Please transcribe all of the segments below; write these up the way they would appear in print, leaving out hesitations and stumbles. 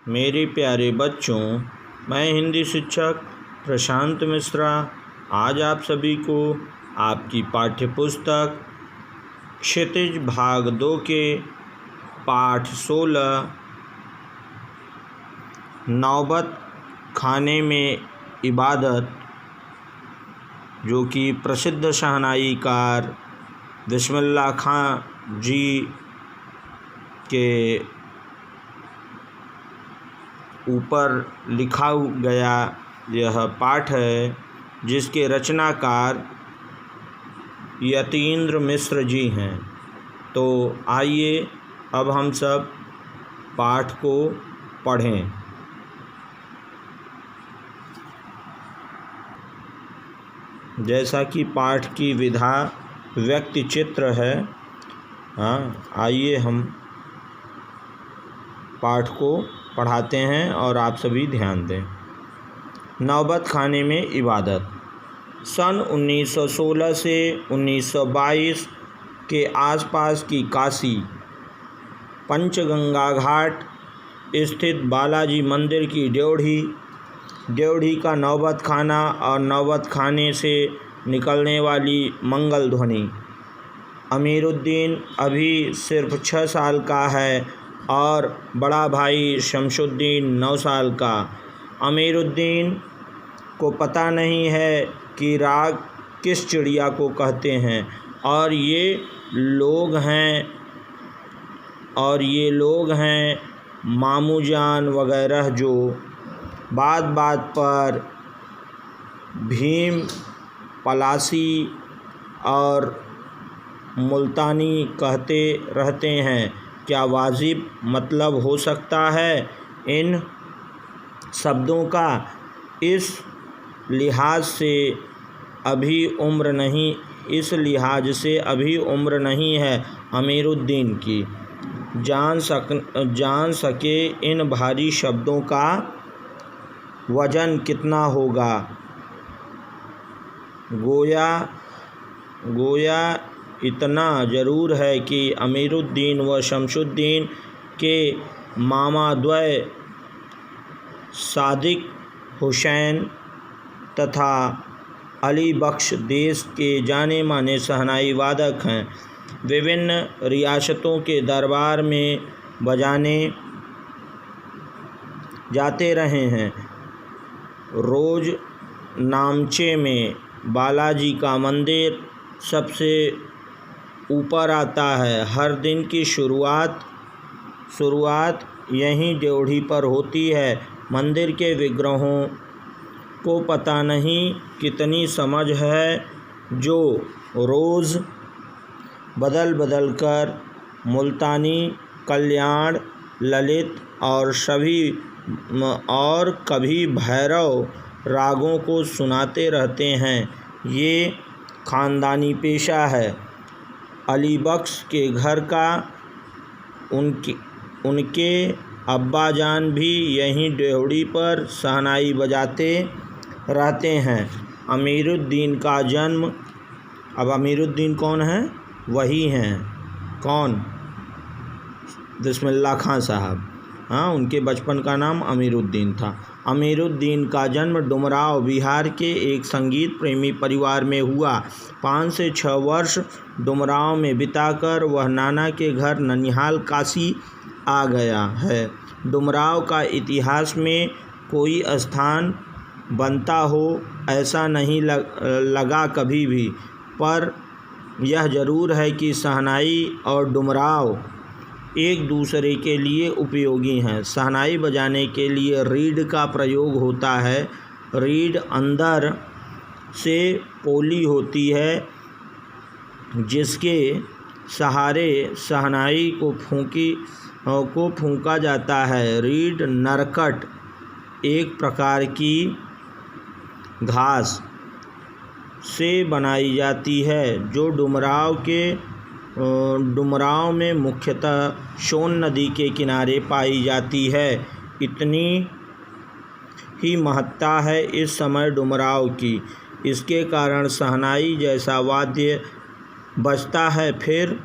मेरे प्यारे बच्चों, मैं हिंदी शिक्षक प्रशांत मिश्रा आज आप सभी को आपकी पाठ्य पुस्तक क्षितिज भाग 2 के पाठ 16 नौबत खाने में इबादत, जो कि प्रसिद्ध शहनाईकार बिस्मिल्लाह खां जी के ऊपर लिखा गया यह पाठ है, जिसके रचनाकार यतीन्द्र मिश्र जी हैं। तो आइए अब हम सब पाठ को पढ़ें। जैसा कि पाठ की विधा व्यक्ति चित्र है, आइए हम पाठ को पढ़ाते हैं और आप सभी ध्यान दें। नौबत खाने में इबादत। सन 1916 से 1922 के आसपास की काशी पंचगंगा घाट स्थित बालाजी मंदिर की ड्योढ़ी का नौबत खाना और नौबत खाने से निकलने वाली मंगल ध्वनि। अमीरुद्दीन अभी सिर्फ 6 साल का है और बड़ा भाई शमशुद्दीन 9 साल का। अमीरुद्दीन को पता नहीं है कि राग किस चिड़िया को कहते हैं, और ये लोग हैं मामू जान वगैरह, जो बात बात पर भीम पलासी और मुल्तानी कहते रहते हैं। क्या वाजिब मतलब हो सकता है इन शब्दों का? इस लिहाज से अभी उम्र नहीं है अमीरुद्दीन की जान सके इन भारी शब्दों का वजन कितना होगा। गोया इतना ज़रूर है कि अमीरुद्दीन व शमशुद्दीन के मामाद्वय सादिक हुसैन तथा अली बख्श देश के जाने माने शहनाई वादक हैं। विभिन्न रियासतों के दरबार में बजाने जाते रहे हैं। रोज़ नामचे में बालाजी का मंदिर सबसे ऊपर आता है। हर दिन की शुरुआत यहीं ड्योढ़ी पर होती है। मंदिर के विग्रहों को पता नहीं कितनी समझ है, जो रोज़ बदल कर मुल्तानी, कल्याण, ललित और कभी भैरव रागों को सुनाते रहते हैं। ये ख़ानदानी पेशा है। अली बख्श के घर का उनके अब्बा जान भी यहीं ड्योढ़ी पर शहनाई बजाते रहते हैं। अमीरुद्दीन का जन्म, अब अमीरुद्दीन कौन है? वही हैं कौन? बिस्मिल्लाह खां साहब। उनके बचपन का नाम अमीरुद्दीन था। अमीरुद्दीन का जन्म डुमराव बिहार के एक संगीत प्रेमी परिवार में हुआ। 5 से 6 वर्ष डुमराव में बिताकर वह नाना के घर ननिहाल काशी आ गया है। डुमराव का इतिहास में कोई स्थान बनता हो ऐसा नहीं लगा कभी भी, पर यह ज़रूर है कि शहनाई और डुमराव एक दूसरे के लिए उपयोगी हैं। शहनाई बजाने के लिए रीड का प्रयोग होता है। रीड अंदर से पोली होती है, जिसके सहारे शहनाई को फूंका जाता है। रीड नरकट एक प्रकार की घास से बनाई जाती है, जो डुमराव में मुख्यतः सोन नदी के किनारे पाई जाती है। इतनी ही महत्ता है इस समय डुमराव की। इसके कारण शहनाई जैसा वाद्य बजता है। फिर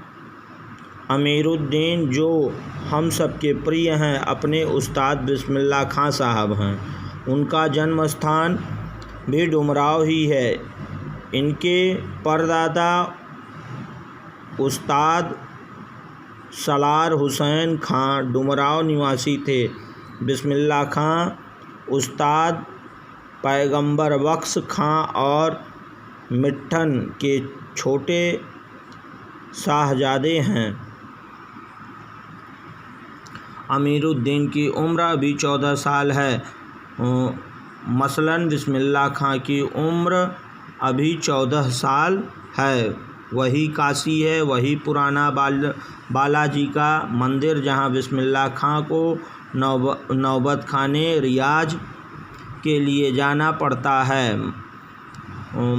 अमीरुद्दीन जो हम सबके प्रिय हैं अपने उस्ताद बिस्मिल्लाह खां साहब हैं। उनका जन्म स्थान भी डुमराव ही है। इनके परदादा उस्ताद सलार हुसैन खां डुमराव निवासी थे। बिस्मिल्लाह खां उस्ताद पैगंबर बख्श खां और मिट्ठन के छोटे साहजादे हैं। अमीरुद्दीन की उम्र अभी 14 साल है। मसलन बिस्मिल्लाह खां की उम्र अभी 14 साल है। वही काशी है, वही पुराना बालाजी का मंदिर जहां बिस्मिल्लाह खां को नौबत खाने रियाज के लिए जाना पड़ता है।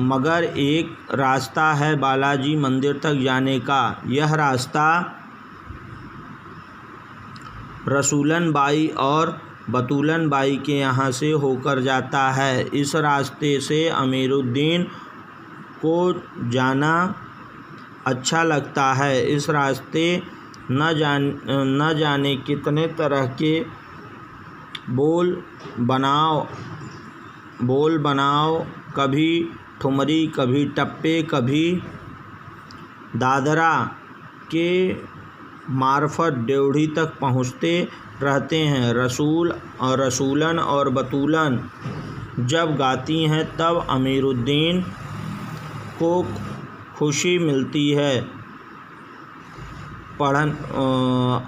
मगर एक रास्ता है बालाजी मंदिर तक जाने का। यह रास्ता रसूलन बाई और बतूलन बाई के यहाँ से होकर जाता है। इस रास्ते से अमीरुद्दीन को जाना अच्छा लगता है। इस रास्ते न जाने कितने तरह के बोल बनाओ, कभी ठुमरी, कभी टप्पे, कभी दादरा के मार्फत ड्योढ़ी तक पहुँचते रहते हैं। रसूलन और बतूलन जब गाती हैं तब अमीरुद्दीन को खुशी मिलती है।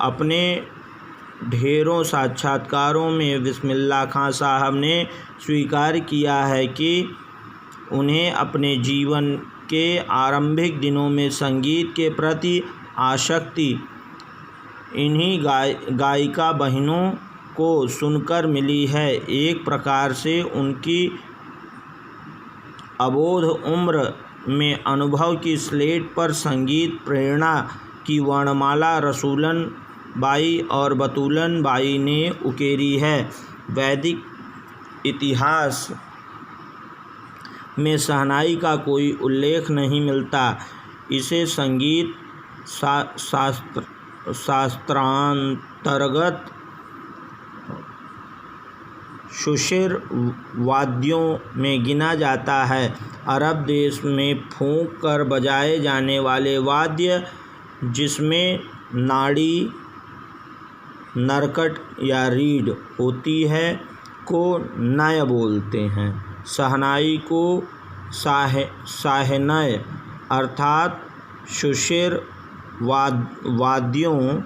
अपने ढेरों साक्षात्कारों में बिस्मिल्लाह खां साहब ने स्वीकार किया है कि उन्हें अपने जीवन के आरंभिक दिनों में संगीत के प्रति आसक्ति इन्हीं गायिका बहनों को सुनकर मिली है। एक प्रकार से उनकी अबोध उम्र में अनुभव की स्लेट पर संगीत प्रेरणा की वर्णमाला रसूलन बाई और बतूलन बाई ने उकेरी है। वैदिक इतिहास में शहनाई का कोई उल्लेख नहीं मिलता। इसे संगीत शास्त्रांतर्गत शुशिर वाद्यों में गिना जाता है। अरब देश में फूंक कर बजाए जाने वाले वाद्य जिसमें नाड़ी, नरकट या रीड होती है को नय बोलते हैं। शहनाई को शाहनय अर्थात शुशिर वाद्यों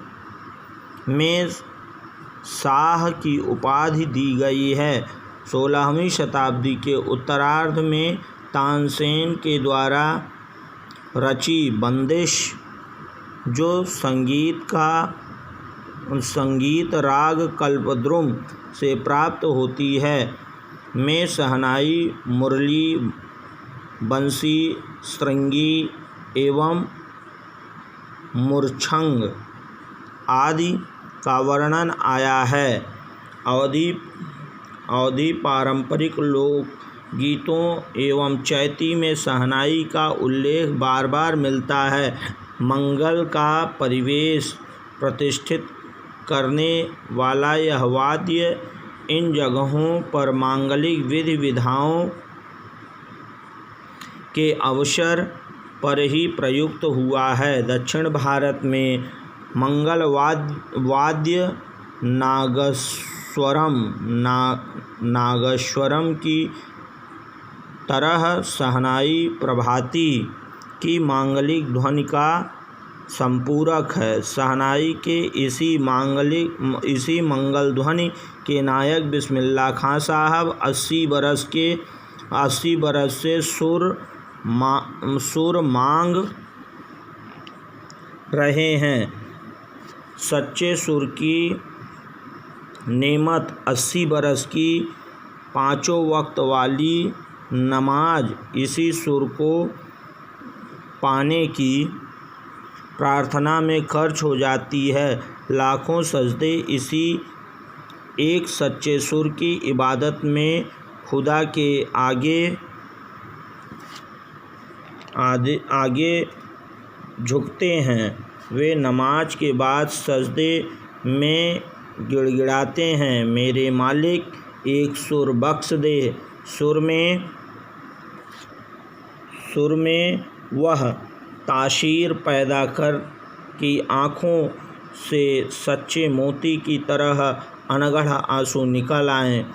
में शाह की उपाधि दी गई है। 16वीं शताब्दी के उत्तरार्ध में तानसेन के द्वारा रची बंदिश जो संगीत राग कल्पद्रुम से प्राप्त होती है में शहनाई, मुरली, बंसी, श्रृंगी एवं मूर्छंग आदि का वर्णन आया है। अवधी पारंपरिक लोक गीतों एवं चैती में शहनाई का उल्लेख बार बार मिलता है। मंगल का परिवेश प्रतिष्ठित करने वाला यह वाद्य इन जगहों पर मांगलिक विधि विधाओं के अवसर पर ही प्रयुक्त हुआ है। दक्षिण भारत में मंगल वाद्य नागस्वरम की तरह शहनाई प्रभाती की मांगलिक ध्वनि का संपूरक है। शहनाई के इसी मंगल ध्वनि के नायक बिस्मिल्लाह खां साहब 80 बरस से सुर मांग रहे हैं। सच्चे सुर की नेमत 80 बरस की 5 वक्त वाली नमाज इसी सुर को पाने की प्रार्थना में खर्च हो जाती है। लाखों सजदे इसी एक सच्चे सुर की इबादत में खुदा के आगे झुकते हैं। वे नमाज के बाद सजदे में गिड़गिड़ाते हैं, मेरे मालिक एक सुर बख्श दे। सुर में वह ताशीर पैदा कर कि आँखों से सच्चे मोती की तरह अनगढ़ आंसू निकल आएं।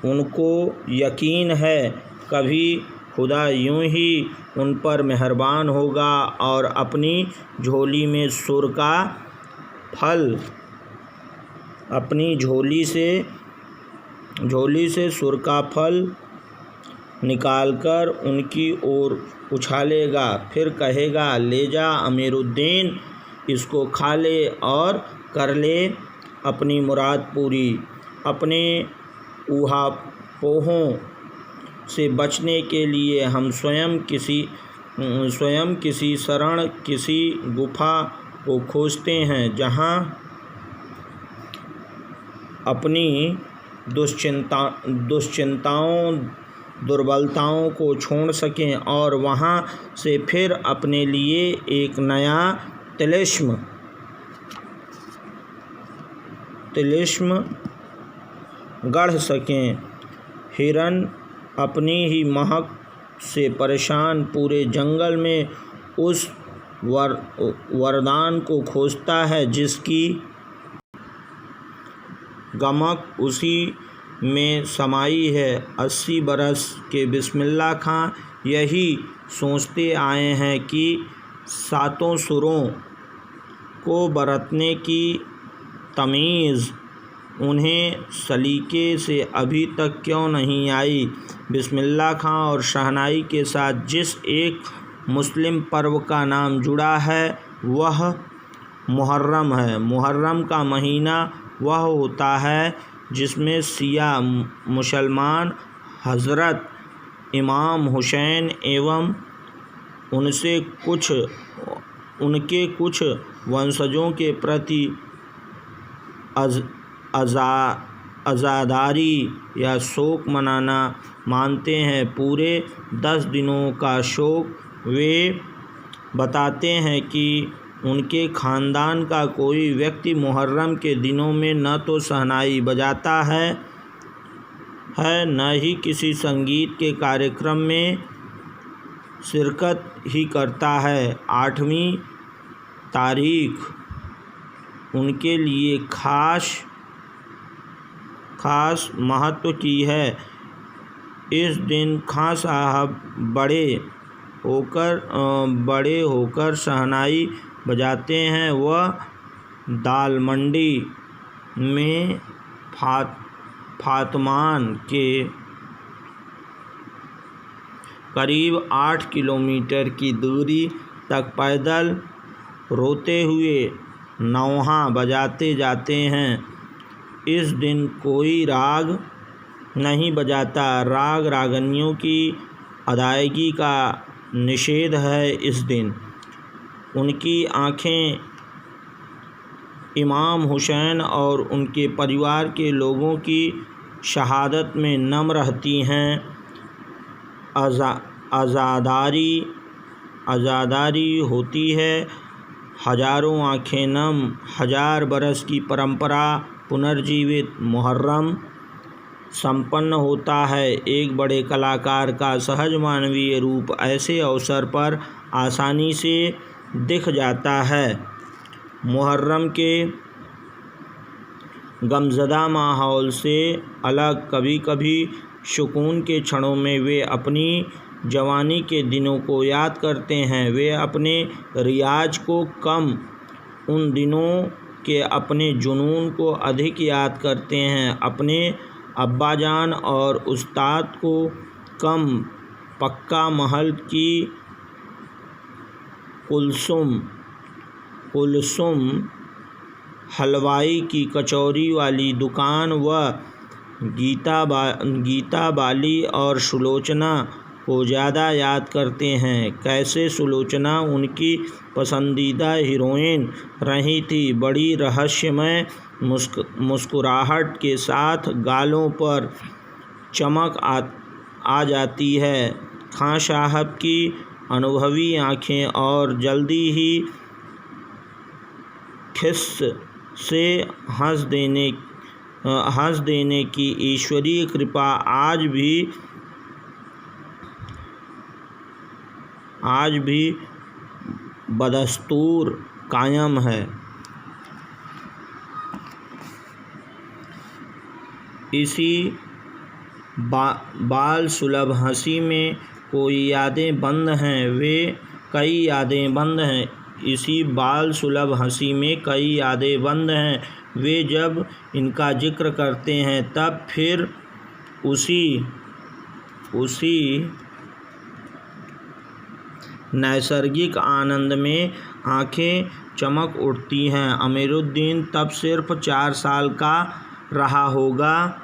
उनको यकीन है कभी खुदा यूं ही उन पर मेहरबान होगा और अपनी झोली से सुर का फल निकालकर उनकी ओर उछालेगा, फिर कहेगा, ले जा अमीरुद्दीन, इसको खा ले और कर ले अपनी मुराद पूरी। अपने ऊहापोहों से बचने के लिए हम स्वयं किसी शरण, किसी गुफा को खोजते हैं जहाँ अपनी दुश्चिंताओं दुर्बलताओं को छोड़ सकें और वहाँ से फिर अपने लिए एक नया तिलिस्म गढ़ सकें। हिरन अपनी ही महक से परेशान पूरे जंगल में उस वरदान को खोजता है जिसकी गमक उसी में समाई है। 80 बरस के बिस्मिल्लाह खां यही सोचते आए हैं कि सातों सुरों को बरतने की तमीज़ उन्हें सलीके से अभी तक क्यों नहीं आई। बिस्मिल्लाह खां और शहनाई के साथ जिस एक मुस्लिम पर्व का नाम जुड़ा है वह मुहर्रम है। मुहर्रम का महीना वह होता है जिसमें शिया मुसलमान हज़रत इमाम हुसैन एवं उनके कुछ वंशजों के प्रति अज़ादारी या शोक मनाना मानते हैं। पूरे 10 दिनों का शोक वे बताते हैं कि उनके ख़ानदान का कोई व्यक्ति मुहर्रम के दिनों में न तो शहनाई बजाता है न ही किसी संगीत के कार्यक्रम में शिरकत ही करता है। 8वीं तारीख उनके लिए खास महत्व की है। इस दिन खां साहब बड़े होकर शहनाई बजाते हैं। वह दाल मंडी में फातमान के करीब 8 किलोमीटर की दूरी तक पैदल रोते हुए नौहा बजाते जाते हैं। इस दिन कोई राग नहीं बजाता। राग रागनियों की अदायगी का निषेध है। इस दिन उनकी आँखें इमाम हुसैन और उनके परिवार के लोगों की शहादत में नम रहती हैं। आज़ादारी होती है। हजारों आँखें नम। 1000 बरस की परंपरा पुनर्जीवित मुहर्रम संपन्न होता है। एक बड़े कलाकार का सहज मानवीय रूप ऐसे अवसर पर आसानी से दिख जाता है। मुहर्रम के गमज़दा माहौल से अलग कभी कभी सुकून के क्षणों में वे अपनी जवानी के दिनों को याद करते हैं। वे अपने रियाज को कम, उन दिनों के अपने जुनून को अधिक याद करते हैं। अपने अब्बाजान और उस्ताद को कम, पक्का महल की कुलसुम हलवाई की कचौरी वाली दुकान व गीता बाली और सुलोचना को ज़्यादा याद करते हैं। कैसे सुलोचना उनकी पसंदीदा हीरोइन रही थी। बड़ी रहस्यमय मुस्कुराहट के साथ गालों पर चमक आ जाती है। खां साहब की अनुभवी आँखें और जल्दी ही खिस से हंस देने की ईश्वरीय कृपा आज भी बदस्तूर कायम है। इसी बाल सुलभ हंसी में कई यादें बंद हैं। इसी बाल सुलभ हंसी में कई यादें बंद हैं। वे जब इनका जिक्र करते हैं तब फिर उसी नैसर्गिक आनंद में आंखें चमक उठती हैं। अमीरुद्दीन तब सिर्फ 4 साल का रहा होगा।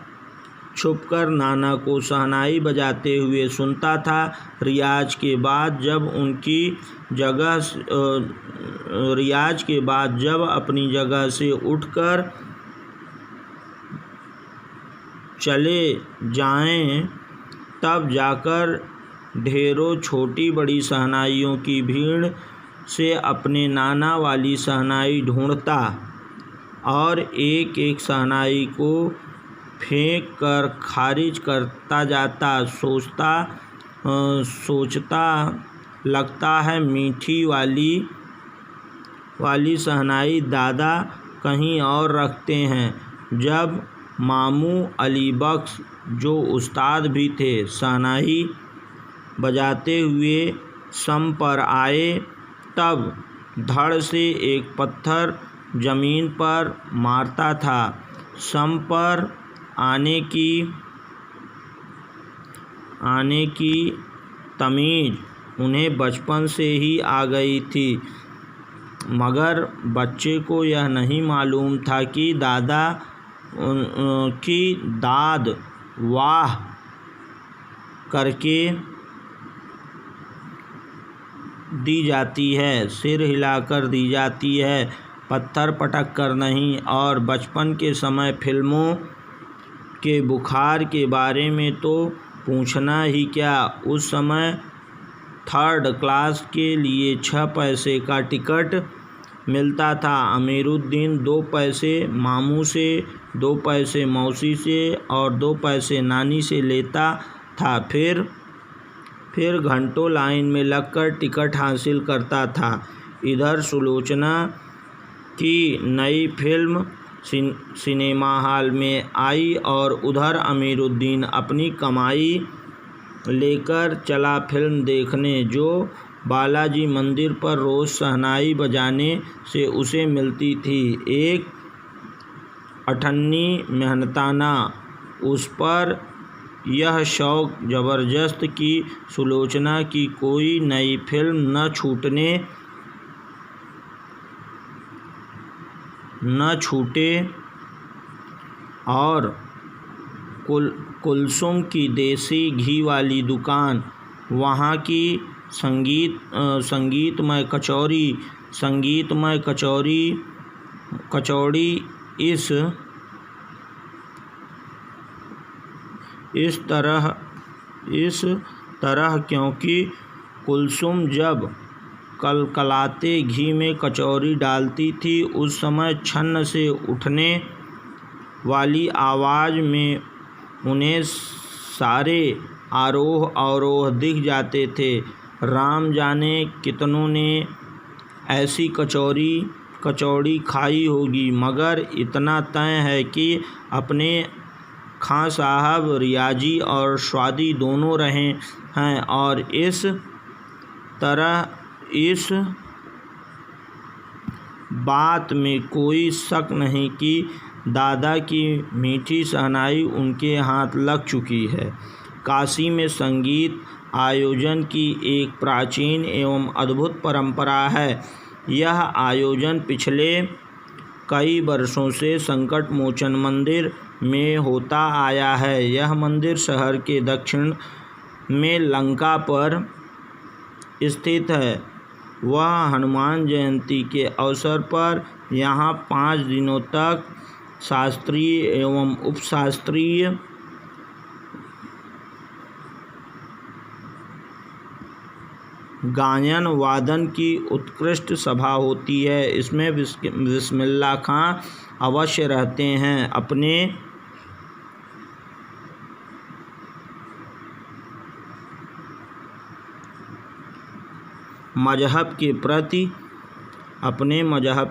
छुपकर नाना को शहनाई बजाते हुए सुनता था। रियाज के बाद जब अपनी जगह से उठकर चले जाएं, तब जाकर ढेरों छोटी बड़ी शहनाइयों की भीड़ से अपने नाना वाली शहनाई ढूंढता और एक एक शहनाई को फेंक कर खारिज करता जाता। सोचता लगता है मीठी वाली शहनाई दादा कहीं और रखते हैं। जब मामू अली बख्श, जो उस्ताद भी थे, शहनाई बजाते हुए सम पर आए, तब धड़ से एक पत्थर जमीन पर मारता था। सम पर आने की तमीज़ उन्हें बचपन से ही आ गई थी, मगर बच्चे को यह नहीं मालूम था कि दाद वाह करके दी जाती है, सिर हिलाकर दी जाती है, पत्थर पटक कर नहीं। और बचपन के समय फिल्मों के बुखार के बारे में तो पूछना ही क्या। उस समय 3rd क्लास के लिए 6 पैसे का टिकट मिलता था। अमीरुद्दीन 2 पैसे मामू से, 2 पैसे मौसी से और 2 पैसे नानी से लेता था। फिर घंटों लाइन में लगकर टिकट हासिल करता था। इधर सुलोचना की नई फिल्म सिनेमा हॉल में आई और उधर अमीरुद्दीन अपनी कमाई लेकर चला फिल्म देखने, जो बालाजी मंदिर पर रोज़ शहनाई बजाने से उसे मिलती थी। एक अठन्नी मेहनताना उस पर यह शौक ज़बरदस्त कि सुलोचना की कोई नई फिल्म न छूटे और कुलसुम की देसी घी वाली दुकान, वहाँ की संगीतमय कचौड़ी इस तरह क्योंकि कुलसुम जब कलकलाते घी में कचौरी डालती थी, उस समय छन्न से उठने वाली आवाज़ में उन्हें सारे आरोह अवरोह दिख जाते थे। राम जाने कितनों ने ऐसी कचौड़ी खाई होगी, मगर इतना तय है कि अपने खां साहब रियाजी और स्वादी दोनों रहे हैं। और इस बात में कोई शक नहीं कि दादा की मीठी शहनाई उनके हाथ लग चुकी है। काशी में संगीत आयोजन की एक प्राचीन एवं अद्भुत परंपरा है। यह आयोजन पिछले कई वर्षों से संकट मोचन मंदिर में होता आया है। यह मंदिर शहर के दक्षिण में लंका पर स्थित है। वह हनुमान जयंती के अवसर पर यहाँ 5 दिनों तक शास्त्रीय एवं उपशास्त्रीय गायन वादन की उत्कृष्ट सभा होती है। इसमें बिस्मिल्लाह खां अवश्य रहते हैं। अपने मजहब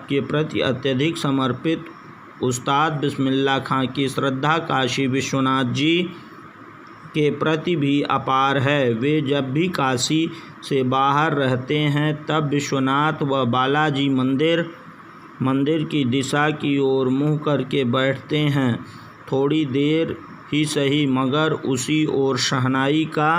के प्रति अत्यधिक समर्पित उस्ताद बिस्मिल्लाह खां की श्रद्धा काशी विश्वनाथ जी के प्रति भी अपार है। वे जब भी काशी से बाहर रहते हैं तब विश्वनाथ व बालाजी मंदिर की दिशा की ओर मुँह करके बैठते हैं। थोड़ी देर ही सही मगर उसी ओर शहनाई का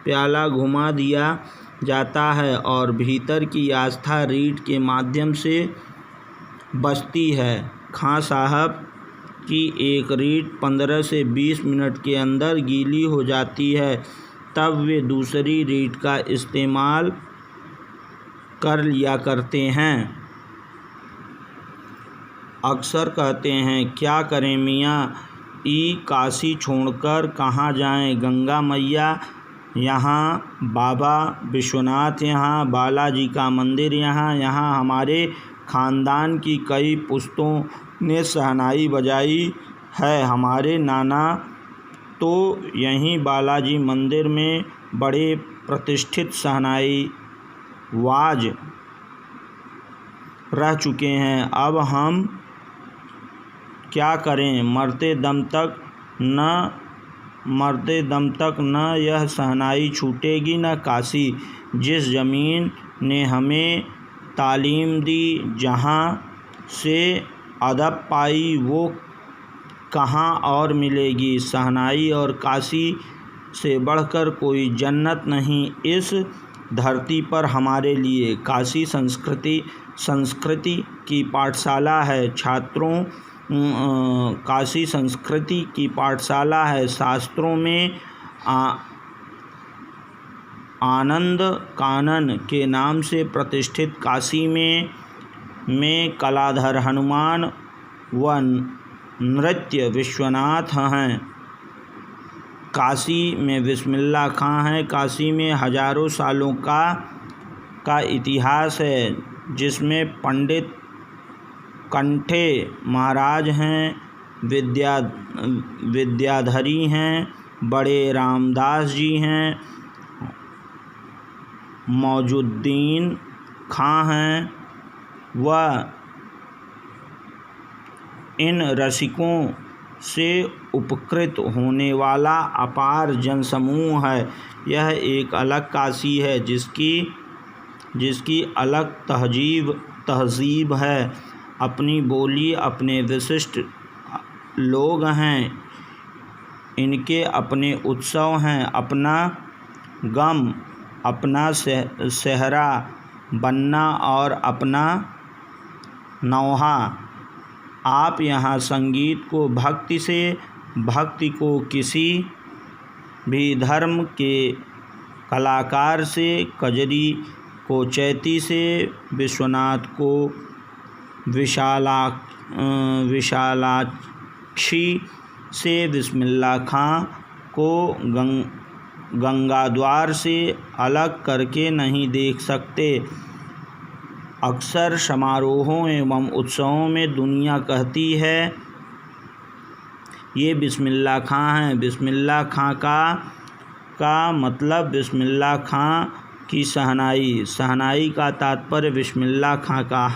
प्याला घुमा दिया जाता है और भीतर की आस्था रीढ़ के माध्यम से बसती है। खां साहब की एक रीढ़ 15 से 20 मिनट के अंदर गीली हो जाती है। तब वे दूसरी रीढ़ का इस्तेमाल कर लिया करते हैं। अक्सर कहते हैं, क्या करें मियाँ, काशी छोड़कर कहाँ जाएं। गंगा मैया यहाँ, बाबा विश्वनाथ यहाँ, बालाजी का मंदिर यहाँ हमारे ख़ानदान की कई पुश्तों ने शहनाई बजाई है। हमारे नाना तो यहीं बालाजी मंदिर में बड़े प्रतिष्ठित शहनाई वाज रह चुके हैं। अब हम क्या करें, मरते दम तक न यह शहनाई छूटेगी न काशी। जिस ज़मीन ने हमें तालीम दी, जहाँ से अदब पाई, वो कहाँ और मिलेगी। शहनाई और काशी से बढ़कर कोई जन्नत नहीं इस धरती पर हमारे लिए। काशी संस्कृति की पाठशाला है। काशी संस्कृति की पाठशाला है। शास्त्रों में आनंद कानन के नाम से प्रतिष्ठित काशी में कलाधर हनुमान व नृत्य विश्वनाथ हैं। काशी में बिस्मिल्लाह खां हैं। काशी में हजारों सालों का इतिहास है, जिसमें पंडित कंठे महाराज हैं, विद्याधरी हैं, बड़े रामदास जी हैं, मौजुद्दीन खां हैं व इन रसिकों से उपकृत होने वाला अपार जनसमूह है। यह एक अलग काशी है, जिसकी अलग तहजीब है। अपनी बोली, अपने विशिष्ट लोग हैं, इनके अपने उत्सव हैं, अपना गम, अपना सेहरा बनना और अपना नौहा। आप यहाँ संगीत को भक्ति को किसी भी धर्म के कलाकार से, कजरी को चैती से, विश्वनाथ को विशालाक्षी से, बिस्मिल्लाह खां को गंगाद्वार से अलग करके नहीं देख सकते। अक्सर समारोहों एवं उत्सवों में दुनिया कहती है, ये बिस्मिल्लाह खां हैं। बिस्मिल्लाह खां का मतलब बिस्मिल्लाह खां की शहनाई का तात्पर्य बिस्मिल्लाह खां का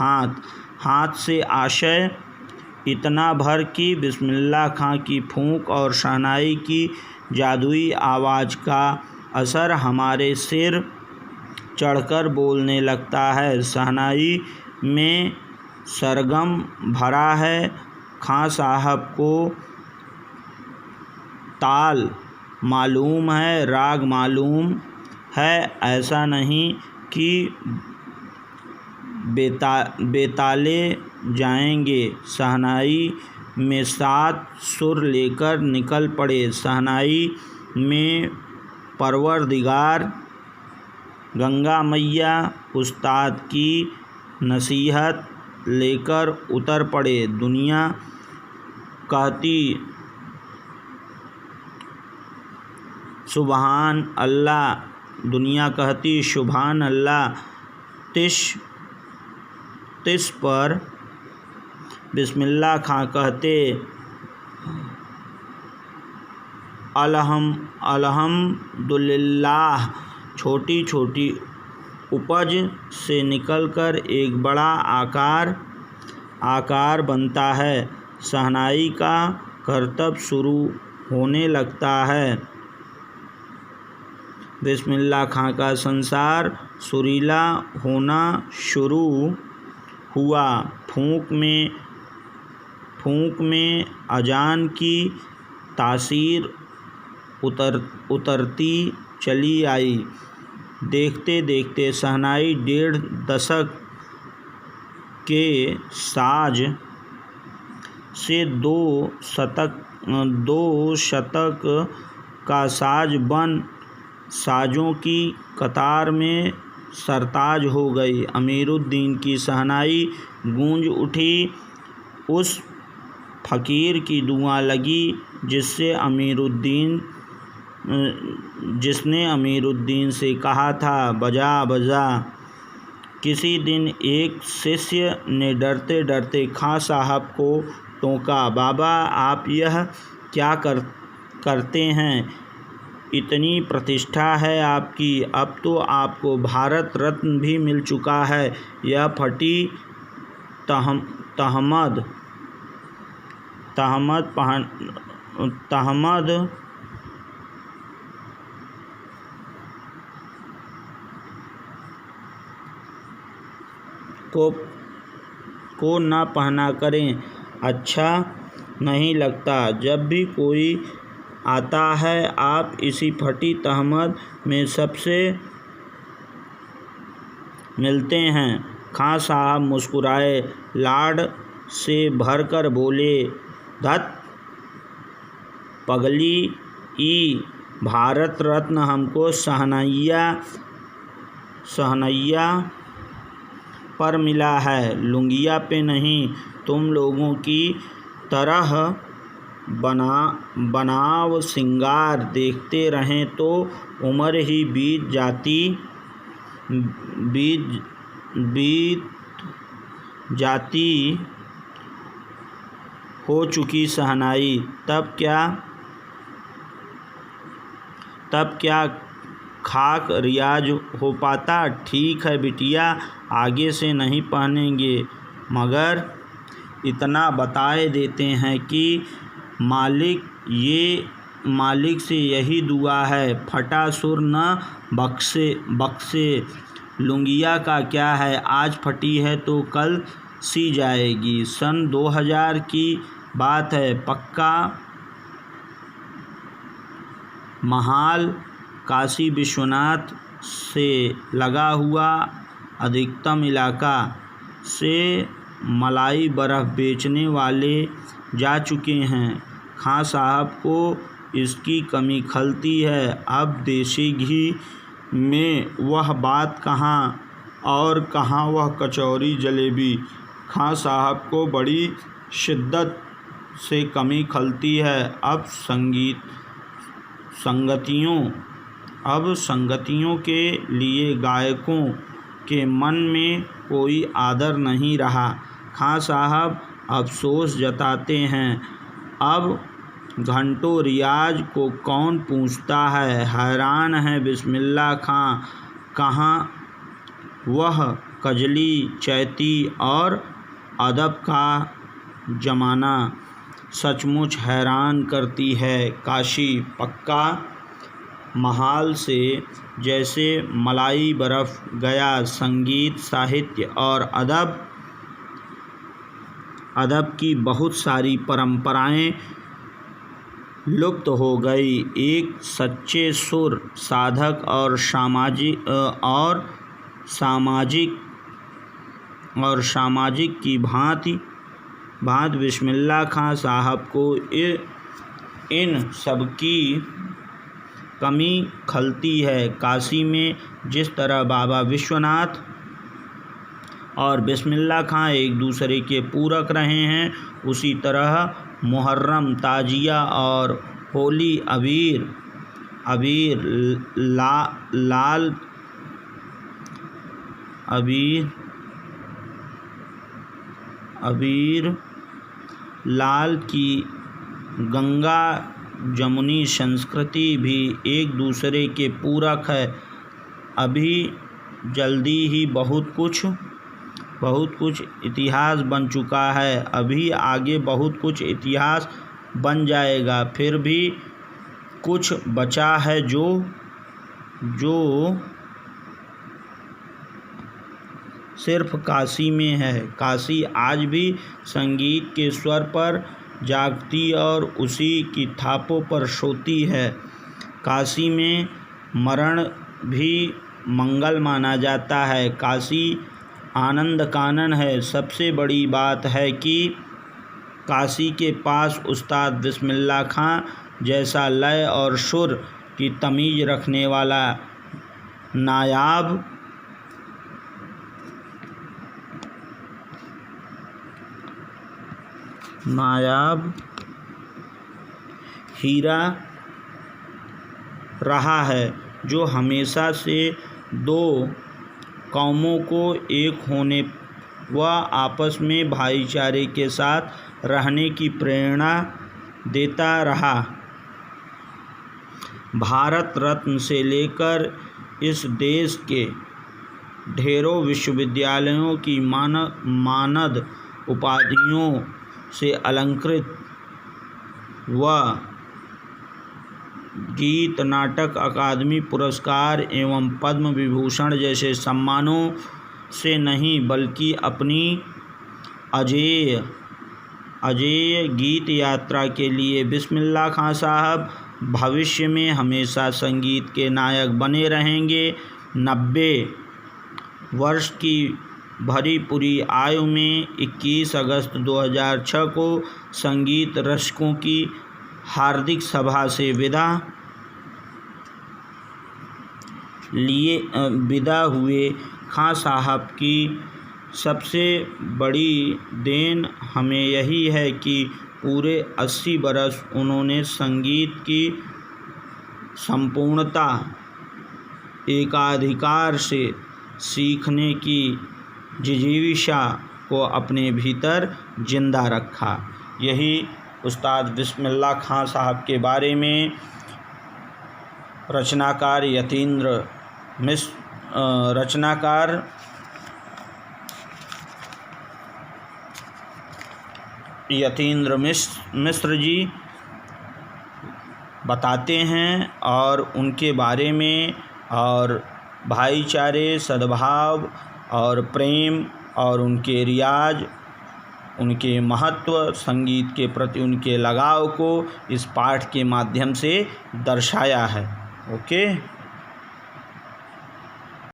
हाथ से आशय इतना भर कि बिस्मिल्लाह खां की फूंक और शहनाई की जादुई आवाज़ का असर हमारे सिर चढ़कर बोलने लगता है। शहनाई में सरगम भरा है। खां साहब को ताल मालूम है, राग मालूम है। ऐसा नहीं कि बेताले जाएंगे। शहनाई में 7 सुर लेकर निकल पड़े। शहनाई में परवरदिगार गंगा मैया, उस्ताद की नसीहत लेकर उतर पड़े। दुनिया कहती सुभान अल्लाह, दुनिया कहती सुभान अल्लाह, तिस पर बिस्मिल्लाह खां कहते अल्हम्दुलिल्लाह। छोटी छोटी उपज से निकलकर एक बड़ा आकार बनता है। शहनाई का करतब शुरू होने लगता है। बिस्मिल्लाह खां का संसार सुरीला होना शुरू हुआ। फूंक में अजान की तासीर उतरती चली आई। देखते देखते शहनाई 1.5 दशक के साज से 2 शतक का साज बन साजों की कतार में सरताज हो गई। अमीरुद्दीन की शहनाई गूंज उठी। उस फ़कीर की दुआ लगी जिसने अमीरुद्दीन से कहा था बजा बजा। किसी दिन एक शिष्य ने डरते डरते खां साहब को टोका, बाबा आप यह क्या करते हैं? इतनी प्रतिष्ठा है आपकी, अब तो आपको भारत रत्न भी मिल चुका है। यह फटी तहमद को न पहना करें, अच्छा नहीं लगता। जब भी कोई आता है आप इसी फटी तहमद में सबसे मिलते हैं। खां साहब मुस्कुराए, लाड से भरकर बोले, धत पगली ई, भारत रत्न हमको सहनैया पर मिला है, लुंगिया पे नहीं। तुम लोगों की तरह बनाव सिंगार देखते रहें तो उम्र ही बीत जाती हो चुकी शहनाई। तब क्या खाक रियाज हो पाता। ठीक है बिटिया, आगे से नहीं पहनेंगे, मगर इतना बताए देते हैं कि मालिक से यही दुआ है, फटा सुर न बख्शे। लुंगिया का क्या है, आज फटी है तो कल सी जाएगी। सन 2000 की बात है। पक्का महाल काशी विश्वनाथ से लगा हुआ अधिकतम इलाका से मलाई बर्फ़ बेचने वाले जा चुके हैं। खां साहब को इसकी कमी खलती है। अब देसी घी में वह बात कहाँ, और कहाँ वह कचौरी जलेबी। खां साहब को बड़ी शिद्दत से कमी खलती है। अब संगतियों के लिए गायकों के मन में कोई आदर नहीं रहा। खां साहब अफसोस जताते हैं, अब घंटों रियाज को कौन पूछता है। हैरान है बिस्मिल्लाह खां, कहाँ वह कजली, चैती और अदब का ज़माना। सचमुच हैरान करती है काशी। पक्का महाल से जैसे मलाई बर्फ़ गया। संगीत, साहित्य और अदब की बहुत सारी परंपराएं लुप्त हो गई। एक सच्चे सुर साधक और सामाजिक की भांति बिस्मिल्लाह खां साहब को इन सबकी कमी खलती है। काशी में जिस तरह बाबा विश्वनाथ और बिस्मिल्लाह खां एक दूसरे के पूरक रहे हैं, उसी तरह मुहर्रम, ताजिया और होली अबीर लाल की गंगा जमुनी संस्कृति भी एक दूसरे के पूरक है। अभी जल्दी ही बहुत कुछ इतिहास बन चुका है, अभी आगे बहुत कुछ इतिहास बन जाएगा। फिर भी कुछ बचा है जो सिर्फ काशी में है। काशी आज भी संगीत के स्वर पर जागती और उसी की थापों पर सोती है। काशी में मरण भी मंगल माना जाता है। काशी आनंद कानन है। सबसे बड़ी बात है कि काशी के पास उस्ताद बिस्मिल्लाह खां जैसा लय और सुर की तमीज़ रखने वाला नायाब हीरा रहा है, जो हमेशा से दो कौमों को एक होने व आपस में भाईचारे के साथ रहने की प्रेरणा देता रहा। भारत रत्न से लेकर इस देश के ढेरों विश्वविद्यालयों की मानद उपाधियों से अलंकृत व गीत नाटक अकादमी पुरस्कार एवं पद्म विभूषण जैसे सम्मानों से नहीं, बल्कि अपनी अजेय गीत यात्रा के लिए बिस्मिल्लाह खां साहब भविष्य में हमेशा संगीत के नायक बने रहेंगे। 90 वर्ष की भरी पूरी आयु में 21 अगस्त 2006 को संगीत रसिकों की हार्दिक सभा से विदा हुए खां साहब की सबसे बड़ी देन हमें यही है कि पूरे 80 बरस उन्होंने संगीत की संपूर्णता एकाधिकार से सीखने की जिजीविषा को अपने भीतर जिंदा रखा। यही उस्ताद बिस्मिल्लाह खां साहब के बारे में रचनाकार यतीन्द्र मिश्र जी बताते हैं, और उनके बारे में और भाईचारे, सद्भाव और प्रेम और उनके रियाज, उनके महत्व, संगीत के प्रति उनके लगाव को इस पाठ के माध्यम से दर्शाया है। ओके।